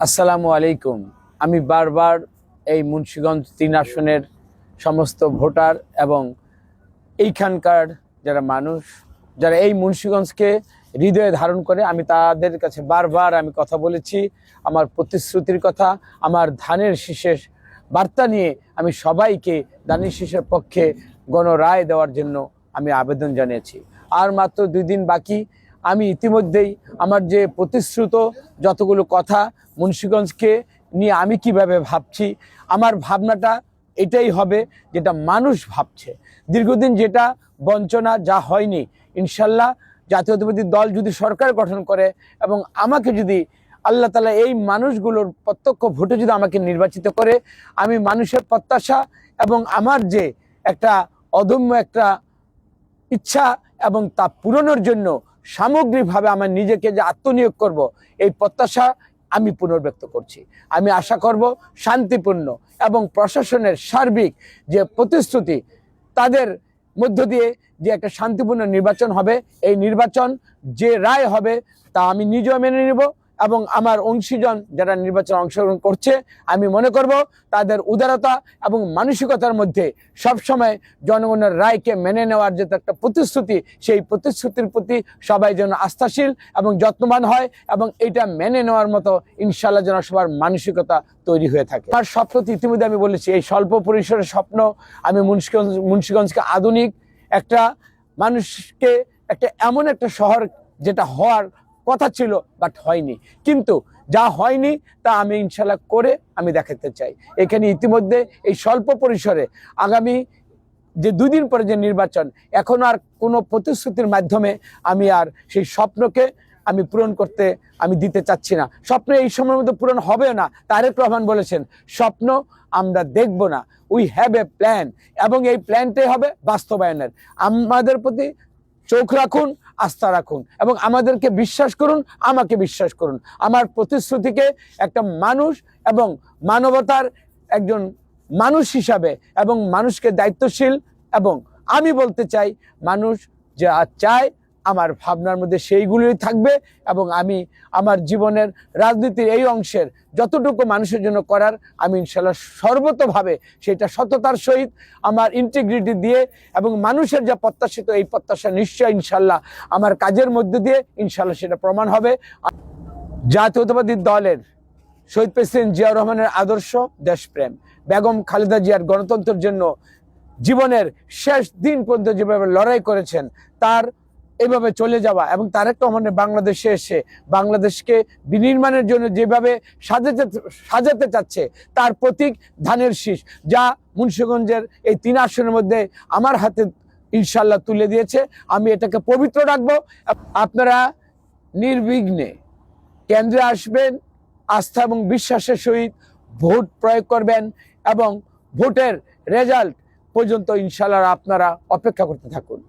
আসসালামু আলাইকুম। আমি বারবার এই মুন্সিগঞ্জ ৩ আসনের সমস্ত ভোটার এবং এইখানকার যারা মানুষ, যারা এই মুন্সিগঞ্জকে হৃদয়ে ধারণ করে, আমি তাদের কাছে বারবার আমি কথা বলেছি। আমার প্রতিশ্রুতির কথা, আমার ধানের শীষের বার্তা নিয়ে আমি সবাইকে ধানের শীষের পক্ষে গণরায় দেওয়ার জন্য আমি আবেদন জানিয়েছি। আর মাত্র 2 দিন বাকি। আমি ইতিমধ্যেই আমার যে প্রতিশ্রুত যতগুলো কথা মুন্সিগঞ্জকে নিয়ে আমি কিভাবে ভাবছি, আমার ভাবনাটা এটাই হবে যেটা মানুষ ভাবছে। দীর্ঘদিন যেটা বঞ্চনা, যা হয়নি, ইনশাল্লাহ জাতীয়তাবাদী দল যদি সরকার গঠন করে এবং আমাকে যদি আল্লাহ তাআলা এই মানুষগুলোর প্রত্যক্ষ ভোটে যদি আমাকে নির্বাচিত করে, আমি মানুষের প্রত্যাশা এবং আমার যে একটা অদম্য একটা ইচ্ছা এবং তা পূরণের জন্য সামগ্রিকভাবে আমার নিজেকে যে আত্মনিয়োগ করব, এই প্রত্যাশা আমি পুনর্ব্যক্ত করছি। আমি আশা করব শান্তিপূর্ণ এবং প্রশাসনের সার্বিক যে প্রতিশ্রুতি, তাদের মধ্য দিয়ে যে একটা শান্তিপূর্ণ নির্বাচন হবে, এই নির্বাচন যে রায় হবে তা আমি নিজেও মেনে নেব এবং আমার অংশীজন যারা নির্বাচনে অংশগ্রহণ করছে, আমি মনে করব তাদের উদারতা এবং মানসিকতার মধ্যে সবসময় জনগণের রায়কে মেনে নেওয়ার যে একটা প্রতিশ্রুতি, সেই প্রতিশ্রুতির প্রতি সবাই যেন আস্থাশীল এবং যত্নবান হয় এবং এটা মেনে নেওয়ার মতো ইনশাআল্লাহ যেন সবার মানসিকতা তৈরি হয়ে থাকে। আমার স্বপ্ন তো ইতিমধ্যে আমি বলেছি, এই স্বল্প পরিসরের স্বপ্ন। আমি মুন্সিগঞ্জকে আধুনিক একটা মানুষকে একটা এমন একটা শহর যেটা হওয়ার কথা ছিল বাট হয়নি, কিন্তু যা হয়নি তা আমি ইনশাল্লাহ করে আমি দেখাতে চাই। এখানে ইতিমধ্যে এই স্বল্প পরিসরে আগামী যে 2 দিন পরে যে নির্বাচন, এখন আর কোনো প্রতিশ্রুতির মাধ্যমে আমি আর সেই স্বপ্নকে আমি পূরণ করতে আমি দিতে চাচ্ছি না। স্বপ্ন এই সময়ের মধ্যে পূরণ হবে না। তারেক রহমান বলেছেন, স্বপ্ন আমরা দেখব না, উই হ্যাভ এ প্ল্যান, এবং এই প্ল্যানটাই হবে বাস্তবায়নের। আমাদের প্রতি চোখ রাখুন, আস্থা রাখুন এবং আমাদেরকে বিশ্বাস করুন, আমাকে বিশ্বাস করুন। আমার প্রতিশ্রুতিকে একটা মানুষ এবং মানবতার একজন মানুষ হিসাবে এবং মানুষকে দায়িত্বশীল, এবং আমি বলতে চাই মানুষ যা চায় আমার ভাবনার মধ্যে সেইগুলোই থাকবে, এবং আমি আমার জীবনের রাজনীতির এই অংশের যতটুকু মানুষের জন্য করার, আমি ইনশাল্লাহ সর্বতভাবে সেটা সততার সহিত আমার ইন্টিগ্রিটি দিয়ে এবং মানুষের যা প্রত্যাশিত, এই প্রত্যাশা নিশ্চয় ইনশাল্লাহ আমার কাজের মধ্যে দিয়ে ইনশাল্লাহ সেটা প্রমাণ হবে। জাতীয়তাবাদী দলের শহীদ প্রেসিডেন্ট জিয়াউর রহমানের আদর্শ দেশপ্রেম, বেগম খালেদা জিয়ার গণতন্ত্রের জন্য জীবনের শেষ দিন পর্যন্ত যেভাবে লড়াই করেছেন, তার এভাবে চলে যাওয়া এবং তারেক রহমানের বাংলাদেশে এসে বাংলাদেশকে বিনির্মাণের জন্য যেভাবে সাজাতে চাচ্ছে, তার প্রতীক ধানের শীষ, যা মুন্সিগঞ্জের এই 3 আসনের মধ্যে আমার হাতে ইনশাল্লাহ তুলে দিয়েছে। আমি এটাকে পবিত্র রাখবো। আপনারা নির্বিঘ্নে কেন্দ্রে আসবেন, আস্থা এবং বিশ্বাসের সহিত ভোট প্রয়োগ করবেন এবং ভোটের রেজাল্ট পর্যন্ত ইনশাল্লাহ আপনারা অপেক্ষা করতে থাকুন।